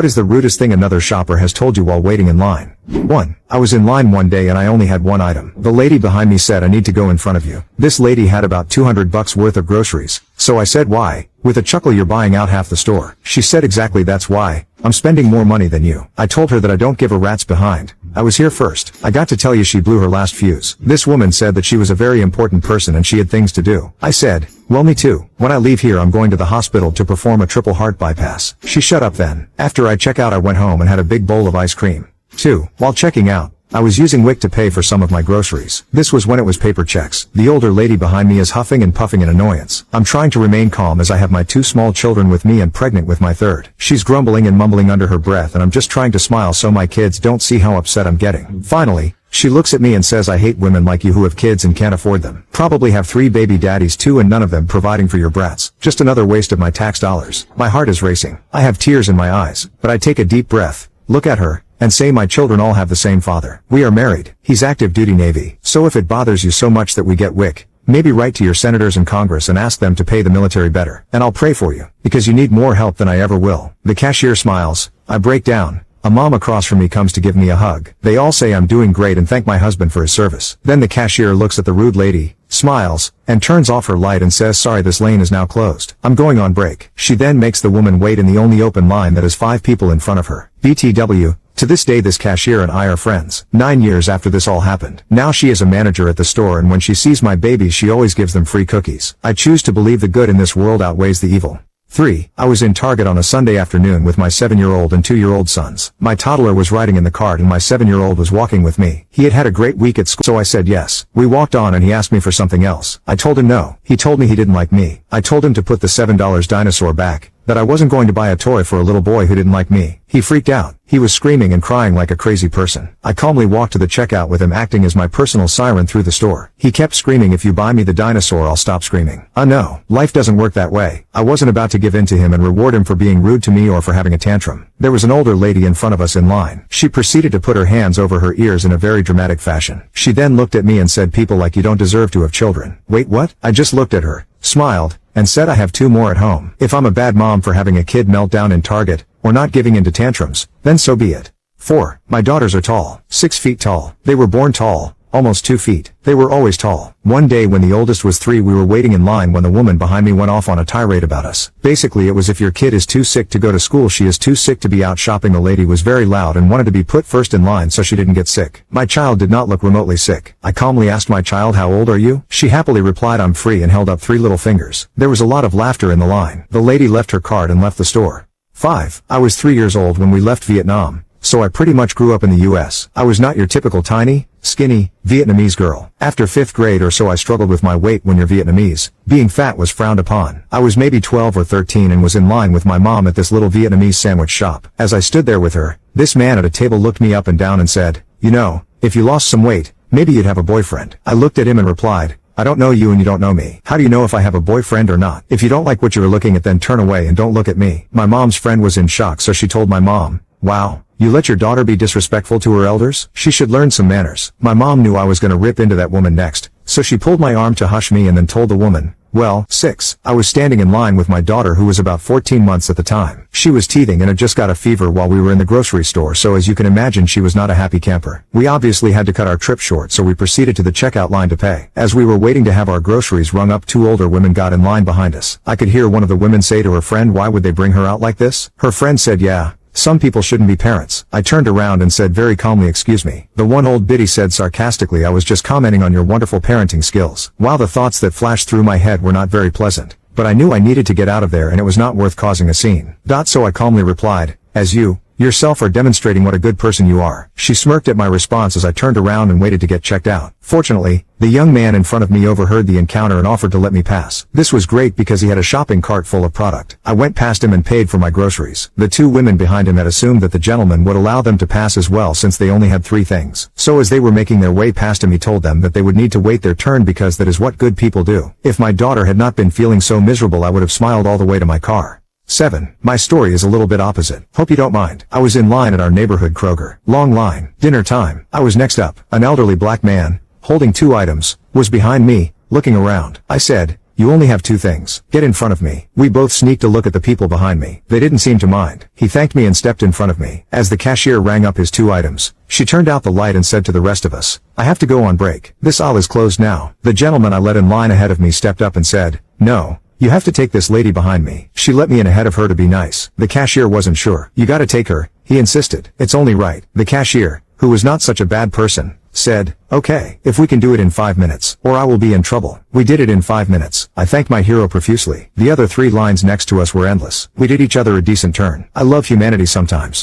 What is the rudest thing another shopper has told you while waiting in line? 1. I was in line one day and I only had one item. The lady behind me said, "I need to go in front of you." This lady had about $200 worth of groceries. So I said, "Why?" With a chuckle, "You're buying out half the store." She said, "Exactly, that's why. I'm spending more money than you." I told her that I don't give a rat's behind. I was here first. I got to tell you, she blew her last fuse. This woman said that she was a very important person and she had things to do. I said, "Well, me too. When I leave here, I'm going to the hospital to perform a triple heart bypass." She shut up then. After I check out, I went home and had a big bowl of ice cream. 2. While checking out, I was using WIC to pay for some of my groceries. This was when it was paper checks. The older lady behind me is huffing and puffing in annoyance. I'm trying to remain calm as I have my 2 small children with me and pregnant with my 3rd. She's grumbling and mumbling under her breath and I'm just trying to smile so my kids don't see how upset I'm getting. Finally, she looks at me and says, "I hate women like you who have kids and can't afford them. Probably have 3 baby daddies too and none of them providing for your brats. Just another waste of my tax dollars." My heart is racing. I have tears in my eyes, but I take a deep breath, look at her, and say, "My children all have the same father. We are married. He's active duty Navy. So if it bothers you so much that we get WIC, maybe write to your senators in Congress and ask them to pay the military better. And I'll pray for you, because you need more help than I ever will." The cashier smiles. I break down. A mom across from me comes to give me a hug. They all say I'm doing great and thank my husband for his service. Then the cashier looks at the rude lady, smiles, and turns off her light and says, "Sorry, this lane is now closed. I'm going on break." She then makes the woman wait in the only open line that has 5 people in front of her. BTW. To this day this cashier and I are friends. 9 years after this all happened. Now she is a manager at the store and when she sees my babies she always gives them free cookies. I choose to believe the good in this world outweighs the evil. 3. I was in Target on a Sunday afternoon with my 7-year-old and 2-year-old sons. My toddler was riding in the cart and my 7-year-old was walking with me. He had had a great week at school, so I said yes. We walked on and he asked me for something else. I told him no. He told me he didn't like me. I told him to put the $7 dinosaur back, that I wasn't going to buy a toy for a little boy who didn't like me. He freaked out. He was screaming and crying like a crazy person. I calmly walked to the checkout with him acting as my personal siren through the store. He kept screaming, "If you buy me the dinosaur, I'll stop screaming." No, life doesn't work that way. I wasn't about to give in to him and reward him for being rude to me or for having a tantrum. There was an older lady in front of us in line. She proceeded to put her hands over her ears in a very dramatic fashion. She then looked at me and said, "People like you don't deserve to have children." Wait, what? I just looked at her, smiled, and said, "I have 2 more at home." If I'm a bad mom for having a kid meltdown in Target, or not giving in to tantrums, then so be it. 4. My daughters are tall. 6 feet tall. They were born tall. Almost 2 feet. They were always tall. One day when the oldest was 3 we were waiting in line when the woman behind me went off on a tirade about us. Basically it was, if your kid is too sick to go to school, she is too sick to be out shopping. The lady was very loud and wanted to be put first in line so she didn't get sick. My child did not look remotely sick. I calmly asked my child, "How old are you?" She happily replied, "I'm free," and held up 3 little fingers. There was a lot of laughter in the line. The lady left her cart and left the store. 5. I was 3 years old when we left Vietnam, so I pretty much grew up in the US. I was not your typical tiny, skinny, Vietnamese girl. After 5th grade or so I struggled with my weight. When you're Vietnamese, being fat was frowned upon. I was maybe 12 or 13 and was in line with my mom at this little Vietnamese sandwich shop. As I stood there with her, this man at a table looked me up and down and said, "You know, if you lost some weight, maybe you'd have a boyfriend." I looked at him and replied, "I don't know you and you don't know me. How do you know if I have a boyfriend or not? If you don't like what you're looking at, then turn away and don't look at me." My mom's friend was in shock, so she told my mom, "Wow, you let your daughter be disrespectful to her elders? She should learn some manners." My mom knew I was gonna rip into that woman next, so she pulled my arm to hush me and then told the woman, "Well, 6. I was standing in line with my daughter who was about 14 months at the time. She was teething and had just got a fever while we were in the grocery store, so as you can imagine she was not a happy camper. We obviously had to cut our trip short, so we proceeded to the checkout line to pay. As we were waiting to have our groceries rung up, 2 older women got in line behind us. I could hear one of the women say to her friend, "Why would they bring her out like this?" Her friend said, "Yeah, some people shouldn't be parents." I turned around and said very calmly, "Excuse me." The one old biddy said sarcastically, "I was just commenting on your wonderful parenting skills." While the thoughts that flashed through my head were not very pleasant, but I knew I needed to get out of there and it was not worth causing a scene. So I calmly replied, "As you yourself are demonstrating what a good person you are." She smirked at my response as I turned around and waited to get checked out. Fortunately, the young man in front of me overheard the encounter and offered to let me pass. This was great because he had a shopping cart full of product. I went past him and paid for my groceries. The 2 women behind him had assumed that the gentleman would allow them to pass as well since they only had 3 things. So as they were making their way past him, he told them that they would need to wait their turn because that is what good people do. If my daughter had not been feeling so miserable, I would have smiled all the way to my car. 7. My story is a little bit opposite. Hope you don't mind. I was in line at our neighborhood Kroger. Long line. Dinner time. I was next up. An elderly black man, holding 2 items, was behind me, looking around. I said, You only have two things. Get in front of me. We both sneaked a look at the people behind me. They didn't seem to mind. He thanked me and stepped in front of me. As the cashier rang up his 2 items, she turned out the light and said to the rest of us, "I have to go on break. This aisle is closed now." The gentleman I let in line ahead of me stepped up and said, "No. You have to take this lady behind me. She let me in ahead of her to be nice." The cashier wasn't sure. "You gotta take her," he insisted. "It's only right." The cashier, who was not such a bad person, said, "Okay, if we can do it in 5 minutes, or I will be in trouble." We did it in 5 minutes. I thanked my hero profusely. The other 3 lines next to us were endless. We did each other a decent turn. I love humanity sometimes.